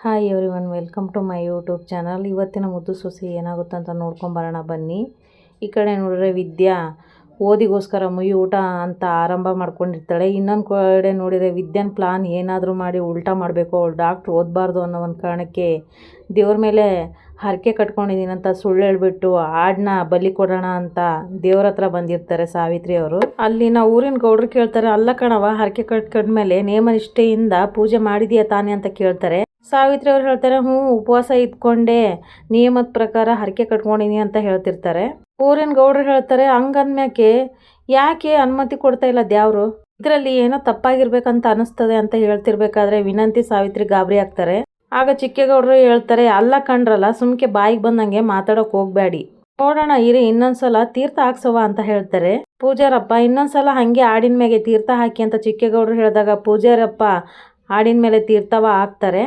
Hi everyone, welcome to my YouTube channel. ಇವತ್ತಿನ ಮುದ್ದು ಸೊಸೆ ಏನಾಗುತ್ತೆ ಅಂತ ನೋಡ್ಕೊಂಬರೋಣ ಬನ್ನಿ. ಈ ಕಡೆ ನೋಡಿದ್ರೆ ವಿದ್ಯಾ ಓದಿಗೋಸ್ಕರ ಮುಯಿ ಊಟ ಅಂತ ಆರಂಭ ಮಾಡ್ಕೊಂಡಿರ್ತಾಳೆ. ಇನ್ನೊಂದು ಕಡೆ ನೋಡಿದರೆ ವಿದ್ಯಾನ ಪ್ಲಾನ್ ಏನಾದರೂ ಮಾಡಿ ಉಲ್ಟಾ ಮಾಡಬೇಕು, ಅವಳು ಡಾಕ್ಟ್ರ್ ಓದಬಾರ್ದು ಅನ್ನೋ ಒಂದು ಕಾರಣಕ್ಕೆ ದೇವ್ರ ಮೇಲೆ ಹರಕೆ ಕಟ್ಕೊಂಡಿದ್ದೀನಿ ಅಂತ ಸುಳ್ಳು ಹೇಳ್ಬಿಟ್ಟು ಆಡನ್ನ ಬಲಿ ಕೊಡೋಣ ಅಂತ ದೇವ್ರ ಹತ್ರ ಬಂದಿರ್ತಾರೆ ಸಾವಿತ್ರಿ ಅವರು. ಅಲ್ಲಿನ ಊರಿನ ಗೌಡ್ರು ಕೇಳ್ತಾರೆ, ಅಲ್ಲ ಕಣವ, ಹರಕೆ ಕಟ್ಕೊಂಡ್ಮೇಲೆ ನೇಮನಿಷ್ಠೆಯಿಂದ ಪೂಜೆ ಮಾಡಿದೀಯಾ ತಾನೇ ಅಂತ ಕೇಳ್ತಾರೆ. ಸಾವಿತ್ರಿ ಅವ್ರು ಹೇಳ್ತಾರೆ, ಉಪವಾಸ ಇದ್ಕೊಂಡೆ ನಿಯಮದ ಪ್ರಕಾರ ಹರಕೆ ಕಟ್ಕೊಂಡಿನಿ ಅಂತ ಹೇಳ್ತಿರ್ತಾರೆ. ಊರಿನ ಗೌಡ್ರು ಹೇಳ್ತಾರೆ, ಹಂಗನ್ಮ್ಯಾಕೆ ಯಾಕೆ ಅನುಮತಿ ಕೊಡ್ತಾ ಇಲ್ಲ ದ್ಯಾವ್ರು, ಇದರಲ್ಲಿ ಏನೋ ತಪ್ಪಾಗಿರ್ಬೇಕಂತ ಅನಿಸ್ತದೆ ಅಂತ ಹೇಳ್ತಿರ್ಬೇಕಾದ್ರೆ ವಿನಂತಿ ಸಾವಿತ್ರಿ ಗಾಬರಿ ಆಗ್ತಾರೆ. ಆಗ ಚಿಕ್ಕೇಗೌಡರು ಹೇಳ್ತಾರೆ, ಅಲ್ಲ ಕಣ್ರಲ್ಲ, ಸುಮ್ಕೆ ಬಾಯಿಗೆ ಬಂದಂಗೆ ಮಾತಾಡೋಕೆ ಹೋಗ್ಬೇಡಿ, ನೋಡೋಣ ಇರಿ ಇನ್ನೊಂದ್ಸಲ ತೀರ್ಥ ಹಾಕ್ಸವ ಅಂತ ಹೇಳ್ತಾರೆ. ಪೂಜಾರಪ್ಪ ಇನ್ನೊಂದ್ಸಲ ಹಂಗೆ ಆಡಿನ ಮೇಲೆ ತೀರ್ಥ ಹಾಕಿ ಅಂತ ಚಿಕ್ಕೇಗೌಡರು ಹೇಳಿದಾಗ ಪೂಜಾರಪ್ಪ ಆಡಿನ ಮೇಲೆ ತೀರ್ಥವ ಹಾಕ್ತಾರೆ.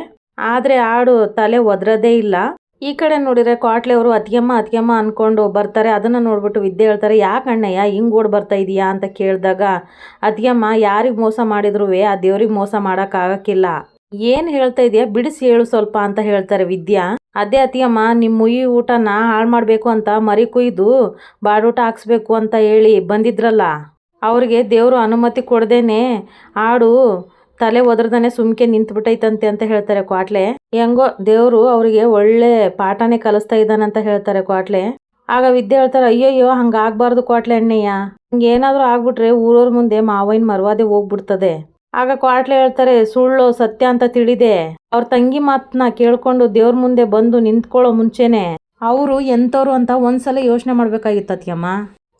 ಆದರೆ ಆಡು ತಲೆ ಒದ್ರದೇ ಇಲ್ಲ. ಈ ಕಡೆ ನೋಡಿದ್ರೆ ಕ್ವಾಟ್ಲೆ ಅವರು ಅತಿಯಮ್ಮ ಅನ್ಕೊಂಡು ಬರ್ತಾರೆ. ಅದನ್ನು ನೋಡ್ಬಿಟ್ಟು ವಿದ್ಯೆ ಹೇಳ್ತಾರೆ, ಯಾಕೆ ಅಣ್ಣಯ್ಯ ಹಿಂಗೆ ಓಡ್ ಬರ್ತಾ ಇದೀಯಾ ಅಂತ ಕೇಳಿದಾಗ ಅತಿಯಮ್ಮ ಯಾರಿಗೆ ಮೋಸ ಮಾಡಿದ್ರು ಆ ದೇವ್ರಿಗೆ ಮೋಸ ಮಾಡೋಕ್ಕಾಗಕ್ಕಿಲ್ಲ, ಏನು ಹೇಳ್ತಾ ಇದೆಯಾ ಬಿಡಿಸಿ ಹೇಳು ಸ್ವಲ್ಪ ಅಂತ ಹೇಳ್ತಾರೆ ವಿದ್ಯಾ. ಅದೇ ಅತಿಯಮ್ಮ, ನಿಮ್ಮ ಮುಯಿ ಊಟನ ಹಾಳು ಮಾಡಬೇಕು ಅಂತ ಮರಿ ಕುಯ್ದು ಬಾಡೂಟ ಹಾಕ್ಸ್ಬೇಕು ಅಂತ ಹೇಳಿ ಬಂದಿದ್ರಲ್ಲ, ಅವ್ರಿಗೆ ದೇವರು ಅನುಮತಿ ಕೊಡ್ದೇನೆ ಆಡು ತಲೆ ಒದ್ರದಾನೆ ಸುಮ್ಕೆ ನಿಂತ್ಬಿಟ್ಟೈತಂತೆ ಅಂತ ಹೇಳ್ತಾರೆ ಕ್ವಾಟ್ಲೆ. ಹೆಂಗೋ ದೇವರು ಅವರಿಗೆ ಒಳ್ಳೆ ಪಾಠನೇ ಕಲಿಸ್ತಾ ಇದ್ದಾನಂತ ಹೇಳ್ತಾರೆ ಕ್ವಾಟ್ಲೆ. ಆಗ ವಿದ್ಯೆ ಹೇಳ್ತಾರೆ, ಅಯ್ಯಯ್ಯೋ ಹಂಗಾಗ್ಬಾರ್ದು ಕ್ವಾಟ್ಲೆ ಅಣ್ಣಯ್ಯ, ಹಿಂಗೇನಾದ್ರೂ ಆಗ್ಬಿಟ್ರೆ ಊರವ್ರ ಮುಂದೆ ಮಾವಯ್ಯನ ಮರ್ವಾದೆ ಹೋಗ್ಬಿಡ್ತದೆ. ಆಗ ಕ್ವಾಟ್ಲೆ ಹೇಳ್ತಾರೆ, ಸುಳ್ಳು ಸತ್ಯ ಅಂತ ತಿಳಿದೆ ಅವ್ರ ತಂಗಿ ಮಾತನ್ನ ಕೇಳ್ಕೊಂಡು ದೇವ್ರ ಮುಂದೆ ಬಂದು ನಿಂತ್ಕೊಳ್ಳೋ ಮುಂಚೆನೆ ಅವರು ಎಂಥವ್ರು ಅಂತ ಒಂದ್ಸಲ ಯೋಚನೆ ಮಾಡ್ಬೇಕಾಗಿತ್ತು ಅತಿಯಮ್ಮ.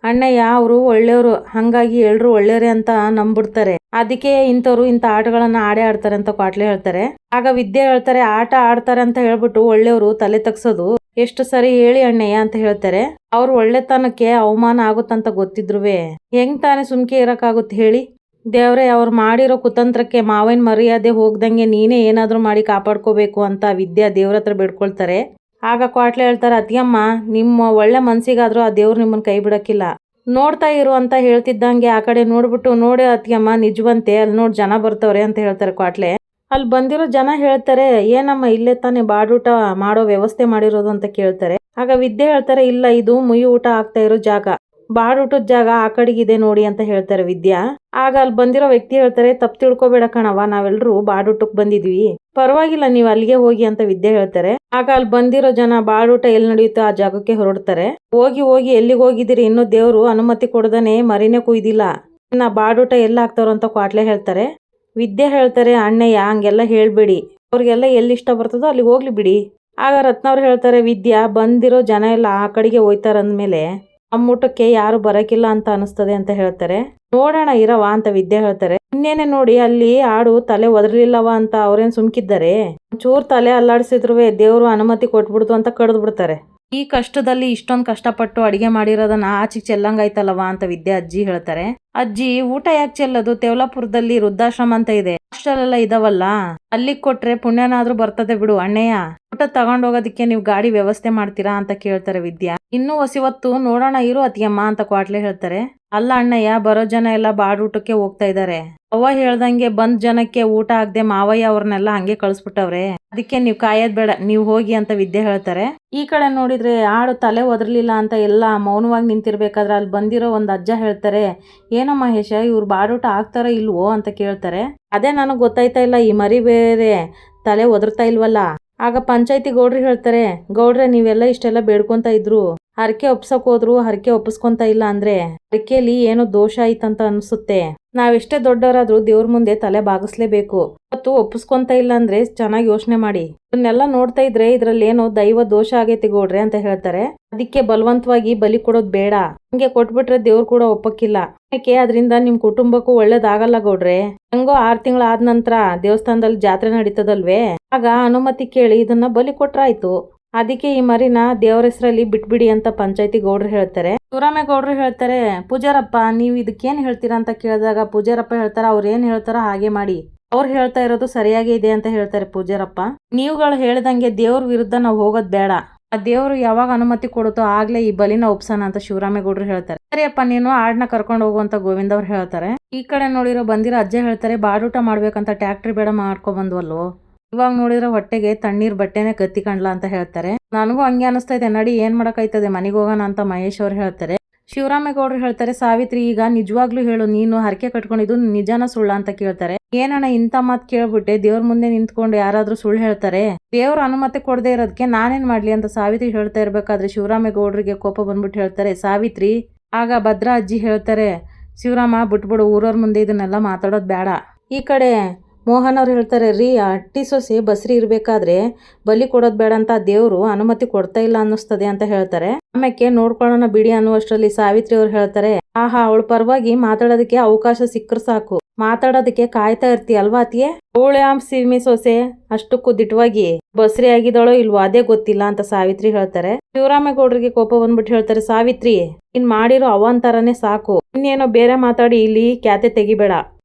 ಅಣ್ಣಯ್ಯ ಅವರು ಒಳ್ಳೆಯವರು, ಹಂಗಾಗಿ ಎಲ್ರು ಒಳ್ಳೆಯವರೇ ಅಂತ ನಂಬಿಡ್ತಾರೆ, ಅದಕ್ಕೆ ಇಂಥವ್ರು ಇಂಥ ಆಟಗಳನ್ನ ಆಡ್ತಾರೆ ಅಂತ ಕ್ವಾಟ್ಲೆ ಹೇಳ್ತಾರೆ. ಆಗ ವಿದ್ಯೆ ಹೇಳ್ತಾರೆ, ಆಟ ಆಡ್ತಾರೆ ಅಂತ ಹೇಳ್ಬಿಟ್ಟು ಒಳ್ಳೆಯವರು ತಲೆ ತಗ್ಸೋದು ಎಷ್ಟು ಸರಿ ಹೇಳಿ ಅಣ್ಣಯ್ಯ ಅಂತ ಹೇಳ್ತಾರೆ. ಅವ್ರು ಒಳ್ಳೆತನಕ್ಕೆ ಅವಮಾನ ಆಗುತ್ತಂತ ಗೊತ್ತಿದ್ರುವೆ ಹೆಂಗ್ ತಾನೇ ಸುಮ್ಕೆ ಇರಕ್ಕಾಗುತ್ತೆ ಹೇಳಿ. ದೇವ್ರೆ, ಅವ್ರು ಮಾಡಿರೋ ಕುತಂತ್ರಕ್ಕೆ ಮಾವನ ಮರ್ಯಾದೆ ಹೋಗ್ದಂಗೆ ನೀನೇ ಏನಾದರೂ ಮಾಡಿ ಕಾಪಾಡ್ಕೋಬೇಕು ಅಂತ ವಿದ್ಯಾ ದೇವ್ರ ಹತ್ರ ಬೇಡ್ಕೊಳ್ತಾರೆ. ಆಗ ಕ್ವಾಟ್ಲೆ ಹೇಳ್ತಾರೆ, ಅತಿಯಮ್ಮ ನಿಮ್ಮ ಒಳ್ಳೆ ಮನ್ಸಿಗಾದ್ರೂ ಆ ದೇವ್ರು ನಿಮ್ಮನ್ನ ಕೈ ಬಿಡಕ್ಕಿಲ್ಲ, ನೋಡ್ತಾ ಇರು ಅಂತ ಹೇಳ್ತಿದ್ದಂಗೆ ಆ ಕಡೆ ನೋಡ್ಬಿಟ್ಟು, ನೋಡಿ ಅತಿಯಮ್ಮ ನಿಜವಂತೆ, ಅಲ್ಲಿ ನೋಡಿ ಜನ ಬರ್ತವ್ರೆ ಅಂತ ಹೇಳ್ತಾರೆ ಕ್ವಾಟ್ಲೆ. ಅಲ್ಲಿ ಬಂದಿರೋ ಜನ ಹೇಳ್ತಾರೆ, ಏನಮ್ಮ ಇಲ್ಲೇ ತಾನೇ ಬಾಡೂಟ ಮಾಡೋ ವ್ಯವಸ್ಥೆ ಮಾಡಿರೋದು ಅಂತ ಕೇಳ್ತಾರೆ. ಆಗ ವಿದ್ಯೆ ಹೇಳ್ತಾರೆ, ಇಲ್ಲ ಇದು ಮುಯಿ ಊಟ ಆಗ್ತಾ ಇರೋ ಜಾಗ, ಬಾಡೂಟದ ಜಾಗ ಆ ಕಡೆಗಿದೆ ನೋಡಿ ಅಂತ ಹೇಳ್ತಾರೆ ವಿದ್ಯಾ. ಆಗ ಅಲ್ಲಿ ಬಂದಿರೋ ವ್ಯಕ್ತಿ ಹೇಳ್ತಾರೆ, ತಪ್ಪು ತಿಳ್ಕೊಬೇಡ ಕಣವ, ನಾವೆಲ್ಲರೂ ಬಾಡೂಟಕ್ಕೆ ಬಂದಿದ್ವಿ, ಪರವಾಗಿಲ್ಲ ನೀವು ಅಲ್ಲಿಗೆ ಹೋಗಿ ಅಂತ ವಿದ್ಯೆ ಹೇಳ್ತಾರೆ. ಆಗ ಅಲ್ಲಿ ಬಂದಿರೋ ಜನ ಬಾಡೂಟ ಎಲ್ಲಿ ನಡೆಯುತ್ತೋ ಆ ಜಾಗಕ್ಕೆ ಹೊರಡ್ತಾರೆ. ಹೋಗಿ ಎಲ್ಲಿಗೆ ಹೋಗಿದ್ದೀರಿ, ಇನ್ನೂ ದೇವ್ರು ಅನುಮತಿ ಕೊಡದನೆ ಮರಿನೇ ಕುಯ್ದಿಲ್ಲ, ಇನ್ನ ಬಾಡೂಟ ಎಲ್ಲ ಹಾಕ್ತಾರೋ ಅಂತ ಕ್ವಾಟ್ಲೆ ಹೇಳ್ತಾರೆ. ವಿದ್ಯೆ ಹೇಳ್ತಾರೆ, ಅಣ್ಣಯ್ಯ ಹಂಗೆಲ್ಲ ಹೇಳ್ಬೇಡಿ, ಅವ್ರಿಗೆಲ್ಲ ಎಲ್ಲಿ ಇಷ್ಟ ಬರ್ತದೋ ಅಲ್ಲಿಗೆ ಹೋಗ್ಲಿ ಬಿಡಿ. ಆಗ ರತ್ನವ್ರು ಹೇಳ್ತಾರೆ, ವಿದ್ಯಾ ಬಂದಿರೋ ಜನ ಎಲ್ಲ ಆ ಕಡೆಗೆ ಹೋಯ್ತಾರಂದ್ಮೇಲೆ ನಮ್ಮೂಟಕ್ಕೆ ಯಾರು ಬರಕಿಲ್ಲ ಅಂತ ಅನಿಸ್ತದೆ ಅಂತ ಹೇಳ್ತಾರೆ. ನೋಡೋಣ ಇರವ ಅಂತ ವಿದ್ಯೆ ಹೇಳ್ತಾರೆ. ಇನ್ನೇನೆ ನೋಡಿ ಅಲ್ಲಿ ಆಡು ತಲೆ ಒದರ್ಲಿಲ್ಲವ ಅಂತ ಅವ್ರೇನ್ ಸುಮ್ಕಿದ್ದಾರೆ, ಚೂರ್ ತಲೆ ಅಲ್ಲಾಡ್ಸಿದ್ರುವೆ ದೇವ್ರು ಅನುಮತಿ ಕೊಟ್ಬಿಡ್ತು ಅಂತ ಕಡ್ದು ಬಿಡ್ತಾರೆ. ಈ ಕಷ್ಟದಲ್ಲಿ ಇಷ್ಟೊಂದು ಕಷ್ಟಪಟ್ಟು ಅಡಿಗೆ ಮಾಡಿರೋದನ್ನ ಆಚೆಗೆ ಚೆಲ್ಲಂಗಾಯ್ತಲ್ಲವ ಅಂತ ವಿದ್ಯೆ ಅಜ್ಜಿ ಹೇಳ್ತಾರೆ. ಅಜ್ಜಿ ಊಟ ಯಾಕೆ ಚೆಲ್ಲೋದು, ತೆವಲಾಪುರದಲ್ಲಿ ವೃದ್ಧಾಶ್ರಮ ಅಂತ ಇದೆ, ಹಾಸ್ಟೆಲ್ ಇದಾವಲ್ಲ, ಅಲ್ಲಿಗೆ ಕೊಟ್ರೆ ಪುಣ್ಯನಾದ್ರೂ ಬರ್ತದೆ ಬಿಡು ಅಣ್ಣಯ್ಯ, ಊಟ ತಗೊಂಡೋಗೋದಕ್ಕೆ ನೀವು ಗಾಡಿ ವ್ಯವಸ್ಥೆ ಮಾಡ್ತೀರಾ ಅಂತ ಕೇಳ್ತಾರೆ ವಿದ್ಯಾ. ಇನ್ನೂ ಹೊತ್ತು ನೋಡೋಣ ಇರು ಅತಿಯಮ್ಮ ಅಂತ ಕ್ವಾಟ್ಲೆ ಹೇಳ್ತಾರೆ. ಅಲ್ಲ ಅಣ್ಣಯ್ಯ, ಬರೋ ಜನ ಎಲ್ಲ ಬಾಡೂಟಕ್ಕೆ ಹೋಗ್ತಾ ಇದ್ದಾರೆ, ಅವ್ವ ಹೇಳ್ದಂಗೆ ಬಂದ್ ಜನಕ್ಕೆ ಊಟ ಆಗದೆ ಮಾವಯ್ಯ ಅವ್ರನ್ನೆಲ್ಲ ಹಂಗೆ ಕಳಿಸ್ಬಿಟ್ಟವ್ರೆ, ಅದಕ್ಕೆ ನೀವು ಕಾಯೋದ್ ಬೇಡ, ನೀವು ಹೋಗಿ ಅಂತ ವಿದ್ಯೆ ಹೇಳ್ತಾರೆ. ಈ ಕಡೆ ನೋಡಿದ್ರೆ ಆಡು ತಲೆ ಒದರ್ಲಿಲ್ಲ ಅಂತ ಎಲ್ಲ ಮೌನವಾಗಿ ನಿಂತಿರ್ಬೇಕಾದ್ರೆ ಅಲ್ಲಿ ಬಂದಿರೋ ಒಂದು ಅಜ್ಜ ಹೇಳ್ತಾರೆ, ಏನೋ ಮಹೇಶ ಇವ್ರು ಬಾಡೂಟ ಆಗ್ತಾರೋ ಇಲ್ವೋ ಅಂತ ಕೇಳ್ತಾರೆ. ಅದೇ ನನಗೆ ಗೊತ್ತಾಯ್ತಾ ಇಲ್ಲ, ಈ ಮರಿ ಬೇರೆ ತಲೆ ಒದರ್ತಾ ಇಲ್ವಲ್ಲ. ಆಗ ಪಂಚಾಯತಿ ಗೌಡ್ರು ಹೇಳ್ತಾರೆ, ಗೌಡ್ರೆ ನೀವೆಲ್ಲ ಇಷ್ಟೆಲ್ಲ ಬೇಡ್ಕೊಂತ ಇದ್ರು, ಹರಕೆ ಒಪ್ಸಕ್ ಹೋದ್ರು ಹರಕೆ ಒಪ್ಪಿಸ್ಕೊಂತ ಇಲ್ಲ ಅಂದ್ರೆ ಹರಕೆಲಿ ಏನೋ ದೋಷ ಆಯ್ತಂತ ಅನ್ಸುತ್ತೆ, ನಾವೆಷ್ಟೇ ದೊಡ್ಡವರಾದ್ರೂ ದೇವ್ರ ಮುಂದೆ ತಲೆ ಬಾಗಿಸ್ಲೇಬೇಕು, ಇವತ್ತು ಒಪ್ಪಿಸ್ಕೊಂತ ಇಲ್ಲ ಅಂದ್ರೆ ಚೆನ್ನಾಗಿ ಯೋಚನೆ ಮಾಡಿ, ಇದನ್ನೆಲ್ಲ ನೋಡ್ತಾ ಇದ್ರೆ ಇದ್ರಲ್ಲಿ ಏನೋ ದೈವ ದೋಷ ಆಗೈತಿ ಗೌಡ್ರೆ ಅಂತ ಹೇಳ್ತಾರೆ. ಅದಕ್ಕೆ ಬಲವಂತವಾಗಿ ಬಲಿ ಕೊಡೋದ್ ಬೇಡ, ಹಂಗೆ ಕೊಟ್ಬಿಟ್ರೆ ದೇವ್ರು ಕೂಡ ಒಪ್ಪಕ್ಕಿಲ್ಲ, ಯಾಕೆ ಅದರಿಂದ ನಿಮ್ ಕುಟುಂಬಕ್ಕೂ ಒಳ್ಳೇದಾಗಲ್ಲ ಗೌಡ್ರೆ, ಹೆಂಗೋ 6 ತಿಂಗಳ ಆದ ನಂತರ ದೇವಸ್ಥಾನದಲ್ಲಿ ಜಾತ್ರೆ ನಡೀತದಲ್ವೇ, ಆಗ ಅನುಮತಿ ಕೇಳಿ ಇದನ್ನ ಬಲಿ ಕೊಟ್ರಾಯ್ತು, ಅದಕ್ಕೆ ಈ ಮರಿನ ದೇವ್ರ ಹೆಸರಲ್ಲಿ ಬಿಟ್ಬಿಡಿ ಅಂತ ಪಂಚಾಯತಿ ಗೌಡ್ರು ಹೇಳ್ತಾರೆ. ಶಿವರಾಮೇಗೌಡರು ಹೇಳ್ತಾರೆ, ಪೂಜಾರಪ್ಪ ನೀವು ಇದಕ್ಕೇನು ಹೇಳ್ತೀರಾ ಅಂತ ಕೇಳಿದಾಗ ಪೂಜಾರಪ್ಪ ಹೇಳ್ತಾರೆ, ಅವ್ರು ಏನ್ ಹೇಳ್ತಾರೋ ಹಾಗೆ ಮಾಡಿ, ಅವ್ರು ಹೇಳ್ತಾ ಇರೋದು ಸರಿಯಾಗಿ ಇದೆ ಅಂತ ಹೇಳ್ತಾರೆ ಪೂಜಾರಪ್ಪ. ನೀವುಗಳು ಹೇಳ್ದಂಗೆ ದೇವ್ರ ವಿರುದ್ಧ ನಾವು ಹೋಗೋದ್ ಬೇಡ, ಆ ದೇವ್ರು ಯಾವಾಗ ಅನುಮತಿ ಕೊಡುತ್ತೋ ಆಗ್ಲೇ ಈ ಬಲಿನ ಒಪ್ಸೋಣ ಅಂತ ಶಿವರಾಮೇಗೌಡರು ಹೇಳ್ತಾರೆ. ಸರಿಯಪ್ಪ ನೀನು ಆಡ್ನ ಕರ್ಕೊಂಡು ಹೋಗುವಂತ ಗೋವಿಂದ ಅವ್ರು ಹೇಳ್ತಾರೆ. ಈ ಕಡೆ ನೋಡಿರೋ ಬಂದಿರೋ ಅಜ್ಜ ಹೇಳ್ತಾರೆ, ಬಾಡೂಟ ಮಾಡ್ಬೇಕಂತ ಟ್ಯಾಕ್ಟ್ರಿ ಬೇಡ ಮಾಡ್ಕೊ ಬಂದ್ವಲ್ವೋ, ಇವಾಗ ನೋಡಿದ್ರೆ ಹೊಟ್ಟೆಗೆ ತಣ್ಣೀರ್ ಬಟ್ಟೆನೆ ಕತ್ತಿ ಕಂಡ್ಲ ಅಂತ ಹೇಳ್ತಾರೆ. ನನಗೂ ಹಂಗೆ ಅನಿಸ್ತಾ ಇದೆ, ನಡಿ ಏನ್ ಮಾಡಕ್ಕಾಯ್ತದೆ, ಮನೆಗೆ ಹೋಗೋಣ ಅಂತ ಮಹೇಶ್ ಅವ್ರು ಹೇಳ್ತಾರೆ. ಶಿವರಾಮೇಗೌಡರು ಹೇಳ್ತಾರೆ, ಸಾವಿತ್ರಿ ಈಗ ನಿಜವಾಗ್ಲೂ ಹೇಳು, ನೀನು ಹರಕೆ ಕಟ್ಕೊಂಡಿದ್ದು ನಿಜಾನ ಸುಳ್ಳ ಅಂತ ಕೇಳ್ತಾರೆ. ಏನಣ್ಣ ಇಂಥ ಮಾತು ಕೇಳ್ಬಿಟ್ಟೆ, ದೇವ್ರ ಮುಂದೆ ನಿಂತ್ಕೊಂಡು ಯಾರಾದ್ರೂ ಸುಳ್ಳು ಹೇಳ್ತಾರೆ, ದೇವ್ರ ಅನುಮತಿ ಕೊಡದೆ ಇರೋದಕ್ಕೆ ನಾನೇನ್ ಮಾಡ್ಲಿ ಅಂತ ಸಾವಿತ್ರಿ ಹೇಳ್ತಾ ಇರ್ಬೇಕಾದ್ರೆ ಶಿವರಾಮೇಗೌಡರಿಗೆ ಕೋಪ ಬಂದ್ಬಿಟ್ಟು ಹೇಳ್ತಾರೆ, ಸಾವಿತ್ರಿ. ಆಗ ಭದ್ರಾ ಅಜ್ಜಿ ಹೇಳ್ತಾರೆ, ಶಿವರಾಮ ಬಿಟ್ಬಿಡು, ಊರವ್ರ ಮುಂದೆ ಇದನ್ನೆಲ್ಲ ಮಾತಾಡೋದು ಬೇಡ. ಈ ಕಡೆ ಮೋಹನ್ ಅವ್ರು ಹೇಳ್ತಾರೆ, ರೀ ಅಟ್ಟಿ ಸೊಸೆ ಬಸ್ರಿ ಇರ್ಬೇಕಾದ್ರೆ ಬಲಿ ಕೊಡೋದು ಬೇಡ ಅಂತ ದೇವ್ರು ಅನುಮತಿ ಕೊಡ್ತಾ ಇಲ್ಲ ಅನ್ನಿಸ್ತದೆ ಅಂತ ಹೇಳ್ತಾರೆ. ಆಮೇಲೆ ನೋಡ್ಕೊಳ್ಳೋಣ ಬಿಡಿ ಅನ್ನುವಷ್ಟರಲ್ಲಿ ಸಾವಿತ್ರಿ ಅವ್ರು ಹೇಳ್ತಾರೆ, ಆಹಾ ಅವಳ ಪರವಾಗಿ ಮಾತಾಡೋದಕ್ಕೆ ಅವಕಾಶ ಸಿಕ್ಕರು ಸಾಕು, ಮಾತಾಡೋದಕ್ಕೆ ಕಾಯ್ತಾ ಇರ್ತೀಯ ಅಲ್ವಾ ಅತಿಯೇ, ಅವಳೆ ಸೀಮೆ ಸೊಸೆ ಅಷ್ಟಕ್ಕೂ ದಿಟ್ಟವಾಗಿ ಬಸ್ರಿ ಆಗಿದ್ದಾಳೋ ಇಲ್ವೋ ಅದೇ ಗೊತ್ತಿಲ್ಲ ಅಂತ ಸಾವಿತ್ರಿ ಹೇಳ್ತಾರೆ. ಶಿವರಾಮೇಗೌಡರಿಗೆ ಕೋಪ ಬಂದ್ಬಿಟ್ಟು ಹೇಳ್ತಾರೆ, ಸಾವಿತ್ರಿ ಇನ್ ಮಾಡಿರೋ ಅವಾಂತರನೇ ಸಾಕು, ಇನ್ನೇನೋ ಬೇರೆ ಮಾತಾಡಿ ಇಲ್ಲಿ ಕ್ಯಾತೆ ತೆಗಿಬೇಡ,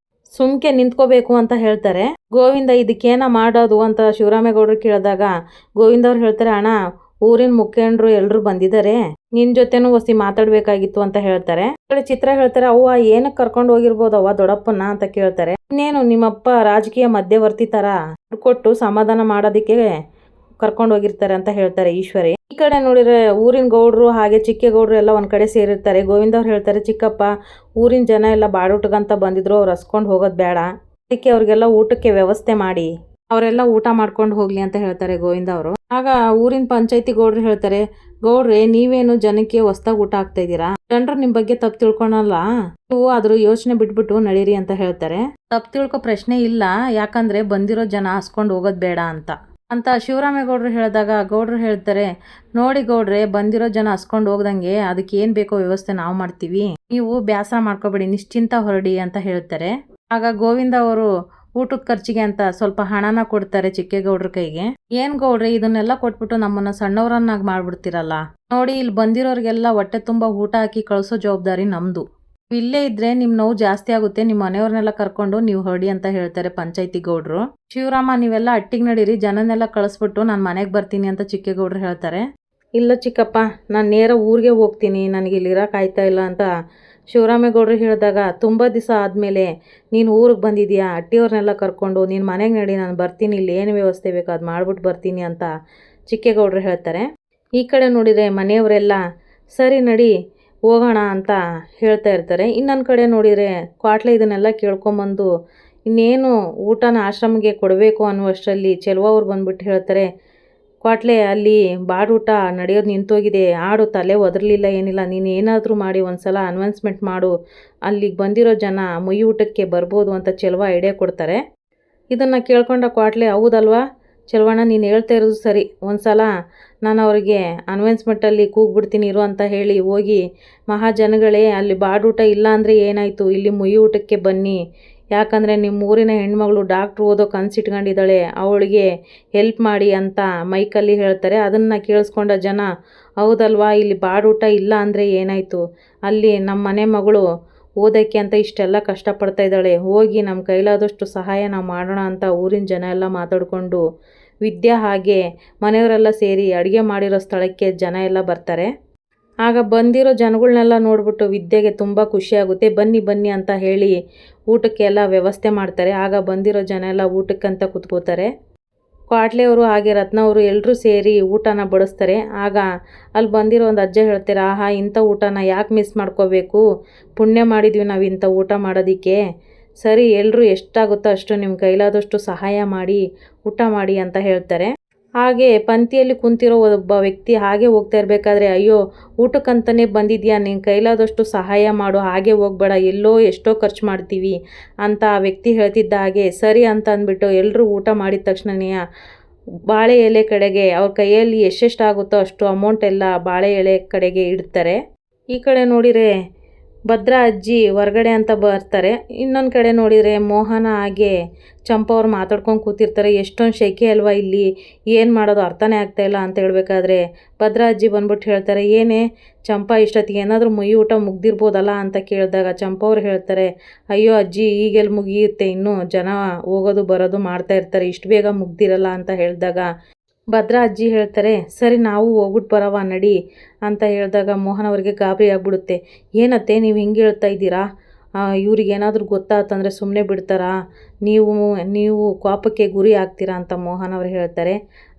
ಸುಮ್ಕೆ ನಿಂತ್ಕೋಬೇಕು ಅಂತ ಹೇಳ್ತಾರೆ. ಗೋವಿಂದ ಇದಕ್ಕೇನ ಮಾಡೋದು ಅಂತ ಶಿವರಾಮೇಗೌಡರು ಕೇಳಿದಾಗ ಗೋವಿಂದ ಅವ್ರು ಹೇಳ್ತಾರೆ, ಅಣ್ಣ ಊರಿನ ಮುಖಂಡರು ಎಲ್ರು ಬಂದಿದ್ದಾರೆ, ನಿನ್ ಜೊತೆನೂ ಒಸಿ ಮಾತಾಡ್ಬೇಕಾಗಿತ್ತು ಅಂತ ಹೇಳ್ತಾರೆ. ಚಿತ್ರ ಹೇಳ್ತಾರೆ, ಅವ್ವ ಏನಕ್ಕೆ ಕರ್ಕೊಂಡು ಹೋಗಿರ್ಬೋದು ಅವ್ವ ದೊಡ್ಡಪ್ಪನ ಅಂತ ಕೇಳ್ತಾರೆ. ಇನ್ನೇನು ನಿಮ್ಮಪ್ಪ ರಾಜಕೀಯ ಮಧ್ಯವರ್ತಿ ತರ ಕೊಟ್ಟು ಸಮಾಧಾನ ಮಾಡೋದಕ್ಕೆ ಕರ್ಕೊಂಡು ಹೋಗಿರ್ತಾರೆ ಅಂತ ಹೇಳ್ತಾರೆ ಈಶ್ವರಿ. ಈ ಕಡೆ ನೋಡಿದ್ರೆ ಊರಿನ ಗೌಡ್ರು ಹಾಗೆ ಚಿಕ್ಕೇಗೌಡರು ಎಲ್ಲ ಒಂದ್ ಕಡೆ ಸೇರಿರ್ತಾರೆ. ಗೋವಿಂದ ಅವ್ರು ಹೇಳ್ತಾರೆ, ಚಿಕ್ಕಪ್ಪ ಊರಿನ ಜನ ಎಲ್ಲ ಬಾಡೂಟಗಂತ ಬಂದಿದ್ರು, ಅವ್ರು ಹಸ್ಕೊಂಡು ಹೋಗೋದು ಬೇಡ, ಅದಕ್ಕೆ ಅವ್ರಿಗೆಲ್ಲ ಊಟಕ್ಕೆ ವ್ಯವಸ್ಥೆ ಮಾಡಿ ಅವರೆಲ್ಲ ಊಟ ಮಾಡ್ಕೊಂಡು ಹೋಗ್ಲಿ ಅಂತ ಹೇಳ್ತಾರೆ ಗೋವಿಂದ ಅವರು. ಆಗ ಊರಿನ ಪಂಚಾಯತಿ ಗೌಡ್ರು ಹೇಳ್ತಾರೆ, ಗೌಡ್ರೆ ನೀವೇನು ಜನಕ್ಕೆ ಹೊಸ್ದಾಗ್ ಊಟ ಹಾಕ್ತಾ ಇದ್ದೀರಾ, ಜನರು ನಿಮ್ ಬಗ್ಗೆ ತಪ್ಪು ತಿಳ್ಕೊಳಲ್ಲ, ನೀವು ಅದ್ರ ಯೋಚನೆ ಬಿಟ್ಬಿಟ್ಟು ನಡೀರಿ ಅಂತ ಹೇಳ್ತಾರೆ. ತಪ್ಪು ತಿಳ್ಕೊ ಪ್ರಶ್ನೆ ಇಲ್ಲ, ಯಾಕಂದ್ರೆ ಬಂದಿರೋ ಜನ ಹಸ್ಕೊಂಡು ಹೋಗೋದ್ ಬೇಡ ಅಂತ ಶಿವರಾಮೇಗೌಡರು ಹೇಳಿದಾಗ ಗೌಡ್ರು ಹೇಳ್ತಾರೆ, ನೋಡಿ ಗೌಡ್ರೆ ಬಂದಿರೋ ಜನ ಹಸ್ಕೊಂಡು ಹೋಗ್ದಂಗೆ ಅದಕ್ಕೆ ಏನ್ ಬೇಕೋ ವ್ಯವಸ್ಥೆ ನಾವು ಮಾಡ್ತೀವಿ, ನೀವು ಬೇಸರ ಮಾಡ್ಕೋಬೇಡಿ, ನಿಶ್ಚಿಂತ ಹೊರಡಿ ಅಂತ ಹೇಳ್ತಾರೆ. ಆಗ ಗೋವಿಂದ ಅವರು ಊಟದ ಖರ್ಚಿಗೆ ಅಂತ ಸ್ವಲ್ಪ ಹಣನ ಕೊಡ್ತಾರೆ ಚಿಕ್ಕೇಗೌಡ್ರ ಕೈಗೆ. ಏನ್ ಗೌಡ್ರೆ ಇದನ್ನೆಲ್ಲ ಕೊಟ್ಬಿಟ್ಟು ನಮ್ಮನ್ನ ಸಣ್ಣವರನ್ನಾಗಿ ಮಾಡ್ಬಿಡ್ತಿರಲ್ಲ, ನೋಡಿ ಇಲ್ಲಿ ಬಂದಿರೋರ್ಗೆಲ್ಲ ಹೊಟ್ಟೆ ತುಂಬಾ ಊಟ ಹಾಕಿ ಕಳ್ಸೋ ಜವಾಬ್ದಾರಿ ನಮ್ದು, ಇಲ್ಲೇ ಇದ್ರೆ ನಿಮ್ ನೋವು ಜಾಸ್ತಿ ಆಗುತ್ತೆ, ನಿಮ್ ಮನೆಯವ್ರನ್ನೆಲ್ಲ ಕರ್ಕೊಂಡು ನೀವು ಹೊರಡಿ ಅಂತ ಹೇಳ್ತಾರೆ ಪಂಚಾಯತಿ ಗೌಡ್ರು. ಶಿವರಾಮ ನೀವೆಲ್ಲ ಅಟ್ಟಿಗೆ ನಡೀರಿ, ಜನನೆಲ್ಲ ಕಳಿಸ್ಬಿಟ್ಟು ನಾನು ಮನೆಗೆ ಬರ್ತೀನಿ ಅಂತ ಚಿಕ್ಕೇಗೌಡ್ರು ಹೇಳ್ತಾರೆ. ಇಲ್ಲ ಚಿಕ್ಕಪ್ಪ ನಾನು ನೇರ ಊರಿಗೆ ಹೋಗ್ತೀನಿ, ನನಗೆ ಇಲ್ಲಿ ಇರಕ್ಕೆ ಆಯ್ತಾ ಇಲ್ಲ ಅಂತ ಶಿವರಾಮೇಗೌಡರು ಹೇಳಿದಾಗ, ತುಂಬ ದಿವಸ ಆದಮೇಲೆ ನೀನು ಊರಿಗೆ ಬಂದಿದ್ಯಾ, ಅಟ್ಟಿಯವ್ರನ್ನೆಲ್ಲ ಕರ್ಕೊಂಡು ನೀನು ಮನೆಗೆ ನಡಿ, ನಾನು ಬರ್ತೀನಿ, ಇಲ್ಲಿ ಏನು ವ್ಯವಸ್ಥೆ ಬೇಕೋ ಅದು ಮಾಡ್ಬಿಟ್ಟು ಬರ್ತೀನಿ ಅಂತ ಚಿಕ್ಕೇಗೌಡರು ಹೇಳ್ತಾರೆ. ಈ ಕಡೆ ನೋಡಿದರೆ ಮನೆಯವರೆಲ್ಲ ಸರಿ ನಡಿ ಹೋಗೋಣ ಅಂತ ಹೇಳ್ತಾ ಇರ್ತಾರೆ. ಇನ್ನೊಂದು ಕಡೆ ನೋಡಿದರೆ ಕ್ವಾಟ್ಲೆ ಇದನ್ನೆಲ್ಲ ಕೇಳ್ಕೊಂಬಂದು ಇನ್ನೇನು ಊಟನ ಆಶ್ರಮಿಗೆ ಕೊಡಬೇಕು ಅನ್ನುವಷ್ಟರಲ್ಲಿ ಚೆಲುವ ಅವ್ರು ಬಂದ್ಬಿಟ್ಟು ಹೇಳ್ತಾರೆ, ಕ್ವಾಟ್ಲೆ ಅಲ್ಲಿ ಬಾಡೂಟ ನಡೆಯೋದು ನಿಂತೋಗಿದೆ, ಆಡು ತಲೆ ಒದರಲಿಲ್ಲ ಏನಿಲ್ಲ, ನೀನು ಏನಾದರೂ ಮಾಡಿ ಒಂದ್ಸಲ ಅನೌನ್ಸ್ಮೆಂಟ್ ಮಾಡು, ಅಲ್ಲಿಗೆ ಬಂದಿರೋ ಜನ ಮುಯಿ ಊಟಕ್ಕೆ ಬರ್ಬೋದು ಅಂತ ಚೆಲುವ ಐಡಿಯಾ ಕೊಡ್ತಾರೆ. ಇದನ್ನು ಕೇಳ್ಕೊಂಡ ಕ್ವಾಟ್ಲೆ, ಹೌದಲ್ವಾ ಚೆಲುವಣ್ಣ ನೀನು ಹೇಳ್ತಾ ಇರೋದು ಸರಿ, ಒಂದ್ಸಲ ನಾನು ಅವ್ರಿಗೆ ಅನೌನ್ಸ್ಮೆಂಟಲ್ಲಿ ಕೂಗ್ಬಿಡ್ತೀನಿ ಇರು ಅಂತ ಹೇಳಿ ಹೋಗಿ, ಮಹಾಜನಗಳೇ ಅಲ್ಲಿ ಬಾಡೂಟ ಇಲ್ಲ ಅಂದರೆ ಏನಾಯಿತು, ಇಲ್ಲಿ ಮುಯಿ ಊಟಕ್ಕೆ ಬನ್ನಿ, ಯಾಕಂದರೆ ನಿಮ್ಮ ಊರಿನ ಹೆಣ್ಮಗಳು ಡಾಕ್ಟ್ರು ಓದೋ ಕನಸಿಟ್ಕೊಂಡಿದ್ದಾಳೆ, ಅವಳಿಗೆ ಹೆಲ್ಪ್ ಮಾಡಿ ಅಂತ ಮೈಕಲ್ಲಿ ಹೇಳ್ತಾರೆ. ಅದನ್ನು ಕೇಳಿಸ್ಕೊಂಡ ಜನ, ಹೌದಲ್ವಾ ಇಲ್ಲಿ ಬಾಡೂಟ ಇಲ್ಲ ಅಂದರೆ ಏನಾಯಿತು, ಅಲ್ಲಿ ನಮ್ಮ ಮನೆ ಮಗಳು ಓದೋಕ್ಕೆ ಅಂತ ಇಷ್ಟೆಲ್ಲ ಕಷ್ಟಪಡ್ತಾ ಇದ್ದಾಳೆ, ಹೋಗಿ ನಮ್ಮ ಕೈಲಾದಷ್ಟು ಸಹಾಯ ನಾವು ಮಾಡೋಣ ಅಂತ ಊರಿನ ಜನ ಎಲ್ಲ ಮಾತಾಡಿಕೊಂಡು ವಿದ್ಯಾ ಹಾಗೆ ಮನೆಯವರೆಲ್ಲ ಸೇರಿ ಅಡುಗೆ ಮಾಡಿರೋ ಸ್ಥಳಕ್ಕೆ ಜನ ಎಲ್ಲ ಬರ್ತಾರೆ. ಆಗ ಬಂದಿರೋ ಜನಗಳನ್ನೆಲ್ಲ ನೋಡ್ಬಿಟ್ಟು ವಿದ್ಯೆಗೆ ತುಂಬ ಖುಷಿಯಾಗುತ್ತೆ, ಬನ್ನಿ ಬನ್ನಿ ಅಂತ ಹೇಳಿ ಊಟಕ್ಕೆಲ್ಲ ವ್ಯವಸ್ಥೆ ಮಾಡ್ತಾರೆ. ಆಗ ಬಂದಿರೋ ಜನ ಎಲ್ಲ ಊಟಕ್ಕಂತ ಕೂತ್ಕೋತಾರೆ. ಕ್ವಾಟ್ಲೆಯವರು ಹಾಗೆ ರತ್ನ ಅವರು ಎಲ್ಲರೂ ಸೇರಿ ಊಟನ ಬಡಿಸ್ತಾರೆ. ಆಗ ಅಲ್ಲಿ ಬಂದಿರೋ ಒಂದು ಅಜ್ಜ ಹೇಳ್ತಾರೆ, ಆಹಾ ಇಂಥ ಊಟನ ಯಾಕೆ ಮಿಸ್ ಮಾಡ್ಕೋಬೇಕು, ಪುಣ್ಯ ಮಾಡಿದ್ವಿ ನಾವು ಇಂಥ ಊಟ ಮಾಡೋದಕ್ಕೆ, ಸರಿ ಎಲ್ಲರೂ ಎಷ್ಟಾಗುತ್ತೋ ಅಷ್ಟು ನಿಮ್ಮ ಕೈಲಾದಷ್ಟು ಸಹಾಯ ಮಾಡಿ ಊಟ ಮಾಡಿ ಅಂತ ಹೇಳ್ತಾರೆ. ಹಾಗೆ ಪಂಕ್ತಿಯಲ್ಲಿ ಕುಂತಿರೋ ಒಬ್ಬ ವ್ಯಕ್ತಿ ಹಾಗೆ ಹೋಗ್ತಾ ಇರಬೇಕಾದ್ರೆ, ಅಯ್ಯೋ ಊಟಕ್ಕಂತಲೇ ಬಂದಿದ್ಯಾ, ನಿನ್ನ ಕೈಲಾದಷ್ಟು ಸಹಾಯ ಮಾಡು, ಹಾಗೆ ಹೋಗ್ಬೇಡ, ಎಲ್ಲೋ ಎಷ್ಟೋ ಖರ್ಚು ಮಾಡ್ತೀವಿ ಅಂತ ಆ ವ್ಯಕ್ತಿ ಹೇಳ್ತಿದ್ದ ಹಾಗೆ ಸರಿ ಅಂತ ಅಂದ್ಬಿಟ್ಟು ಎಲ್ಲರೂ ಊಟ ಮಾಡಿದ ತಕ್ಷಣನೇ ಬಾಳೆ ಎಲೆ ಕಡೆಗೆ ಅವ್ರ ಕೈಯಲ್ಲಿ ಎಷ್ಟೆಷ್ಟಾಗುತ್ತೋ ಅಷ್ಟು ಅಮೌಂಟ್ ಎಲ್ಲ ಬಾಳೆ ಎಲೆ ಕಡೆಗೆ ಇಡ್ತಾರೆ. ಈ ಕಡೆ ನೋಡಿದರೆ ಭದ್ರಾ ಅಜ್ಜಿ ಹೊರಗಡೆ ಅಂತ ಬರ್ತಾರೆ. ಇನ್ನೊಂದು ಕಡೆ ನೋಡಿದರೆ ಮೋಹನ ಹಾಗೆ ಚಂಪಾ ಅವ್ರು ಮಾತಾಡ್ಕೊಂಡು ಕೂತಿರ್ತಾರೆ. ಎಷ್ಟೊಂದು ಶೆಕೆ ಅಲ್ವಾ ಇಲ್ಲಿ, ಏನು ಮಾಡೋದು ಅರ್ಥನೇ ಆಗ್ತಾಯಿಲ್ಲ ಅಂತ ಹೇಳ್ಬೇಕಾದ್ರೆ ಭದ್ರಾ ಅಜ್ಜಿ ಬಂದ್ಬಿಟ್ಟು ಹೇಳ್ತಾರೆ, ಏನೇ ಚಂಪಾ ಇಷ್ಟೊತ್ತಿಗೆ ಏನಾದರೂ ಮುಯಿ ಊಟ ಮುಗ್ದಿರ್ಬೋದಲ್ಲ ಅಂತ ಕೇಳಿದಾಗ ಚಂಪಾ ಅವ್ರು ಹೇಳ್ತಾರೆ, ಅಯ್ಯೋ ಅಜ್ಜಿ ಈಗೆಲ್ಲಿ ಮುಗಿಯುತ್ತೆ, ಇನ್ನೂ ಜನ ಹೋಗೋದು ಬರೋದು ಮಾಡ್ತಾ ಇರ್ತಾರೆ, ಇಷ್ಟು ಬೇಗ ಮುಗ್ದಿರಲ್ಲ ಅಂತ ಹೇಳಿದಾಗ ಭದ್ರಾ ಅಜ್ಜಿ ಹೇಳ್ತಾರೆ, ಸರಿ ನಾವು ಹೋಗ್ಬಿಟ್ಟು ಬರವ ನಡಿ ಅಂತ ಹೇಳಿದಾಗ ಮೋಹನ್ ಅವರಿಗೆ ಗಾಬರಿ ಆಗ್ಬಿಡುತ್ತೆ. ಏನತ್ತೆ ನೀವು ಹಿಂಗೆ ಹೇಳ್ತಾ ಇದ್ದೀರಾ, ಇವ್ರಿಗೇನಾದರೂ ಗೊತ್ತಾತಂದರೆ ಸುಮ್ಮನೆ ಬಿಡ್ತಾರಾ, ನೀವು ಕೋಪಕ್ಕೆ ಗುರಿ ಆಗ್ತೀರಾ ಅಂತ ಮೋಹನ್ ಅವ್ರು ಹೇಳ್ತಾರೆ.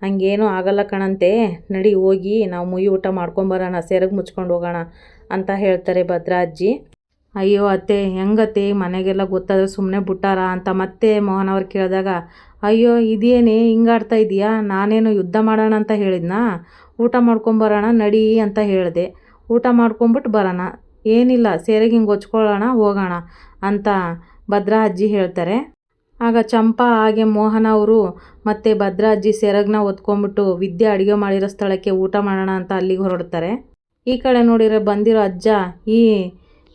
ಹಂಗೇನೂ ಆಗಲ್ಲ ಕಣಂತೆ, ನಡಿ ಹೋಗಿ ನಾವು ಮುಯಿ ಊಟ ಮಾಡ್ಕೊಂಬರೋಣ, ಸೆರಗು ಮುಚ್ಕೊಂಡು ಹೋಗೋಣ ಅಂತ ಹೇಳ್ತಾರೆ ಭದ್ರಾ ಅಜ್ಜಿ. ಅಯ್ಯೋ ಅತ್ತೆ, ಹೆಂಗತ್ತೆ ಮನೆಗೆಲ್ಲ ಗೊತ್ತಾದರೆ ಸುಮ್ಮನೆ ಬಿಟ್ಟಾರಾ ಅಂತ ಮತ್ತೆ ಮೋಹನ್ ಅವ್ರು ಕೇಳಿದಾಗ, ಅಯ್ಯೋ ಇದೇನೇ ಹಿಂಗಾಡ್ತಾ ಇದೆಯಾ, ನಾನೇನು ಯುದ್ಧ ಮಾಡೋಣ ಅಂತ ಹೇಳಿದ್ನಾ, ಊಟ ಮಾಡ್ಕೊಂಬರೋಣ ನಡಿ ಅಂತ ಹೇಳಿದೆ, ಊಟ ಮಾಡ್ಕೊಂಬಿಟ್ಟು ಬರೋಣ, ಏನಿಲ್ಲ ಸೆರಗಿ ಹಿಂಗೆ ಹೊಚ್ಕೊಳ್ಳೋಣ ಹೋಗೋಣ ಅಂತ ಭದ್ರಾ ಅಜ್ಜಿ ಹೇಳ್ತಾರೆ. ಆಗ ಚಂಪಾ ಹಾಗೆ ಮೋಹನ್ ಅವರು ಮತ್ತು ಭದ್ರಾ ಅಜ್ಜಿ ಸೆರಗನ್ನ ಹೊತ್ಕೊಂಡ್ಬಿಟ್ಟು ವಿದ್ಯೆ ಅಡುಗೆ ಮಾಡಿರೋ ಸ್ಥಳಕ್ಕೆ ಊಟ ಮಾಡೋಣ ಅಂತ ಅಲ್ಲಿಗೆ ಹೊರಡ್ತಾರೆ. ಈ ಕಡೆ ನೋಡಿರೋ ಬಂದಿರೋ ಅಜ್ಜ ಈ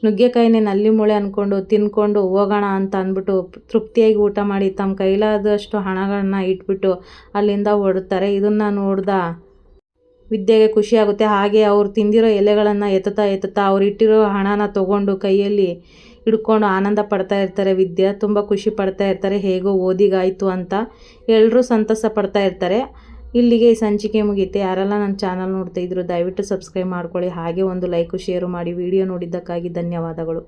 ನುಗ್ಗೆಕಾಯಿನೇ ನಲ್ಲಿ ಮೂಳೆ ಅಂದ್ಕೊಂಡು ತಿನ್ಕೊಂಡು ಹೋಗೋಣ ಅಂತ ಅಂದ್ಬಿಟ್ಟು ತೃಪ್ತಿಯಾಗಿ ಊಟ ಮಾಡಿ ತಮ್ಮ ಕೈಲಾದಷ್ಟು ಹಣಗಳನ್ನ ಇಟ್ಬಿಟ್ಟು ಅಲ್ಲಿಂದ ಹೊರಡ್ತಾರೆ. ಇದನ್ನು ನೋಡ್ದ ವಿದ್ಯೆಗೆ ಖುಷಿ ಆಗುತ್ತೆ. ಹಾಗೆ ಅವ್ರು ತಿಂದಿರೋ ಎಲೆಗಳನ್ನು ಎತ್ತುತ್ತಾ ಅವ್ರು ಇಟ್ಟಿರೋ ಹಣನ ತೊಗೊಂಡು ಕೈಯಲ್ಲಿ ಹಿಡ್ಕೊಂಡು ಆನಂದ ಪಡ್ತಾ ಇರ್ತಾರೆ. ವಿದ್ಯೆ ತುಂಬ ಖುಷಿ ಪಡ್ತಾ ಇರ್ತಾರೆ, ಹೇಗೋ ಓದಿಗಾಯಿತು ಅಂತ ಎಲ್ಲರೂ ಸಂತಸ ಪಡ್ತಾ ಇರ್ತಾರೆ. ಇಲ್ಲಿಗೆ ಈ ಸಂಚಿಕೆ ಮುಗಿಯುತ್ತೆ. ಯಾರೆಲ್ಲ ನನ್ನ ಚಾನಲ್ ನೋಡ್ತಾ ಇದ್ರು ದಯವಿಟ್ಟು ಸಬ್ಸ್ಕ್ರೈಬ್ ಮಾಡ್ಕೊಳ್ಳಿ, ಹಾಗೆ ಒಂದು ಲೈಕು ಶೇರು ಮಾಡಿ. ವಿಡಿಯೋ ನೋಡಿದ್ದಕ್ಕಾಗಿ ಧನ್ಯವಾದಗಳು.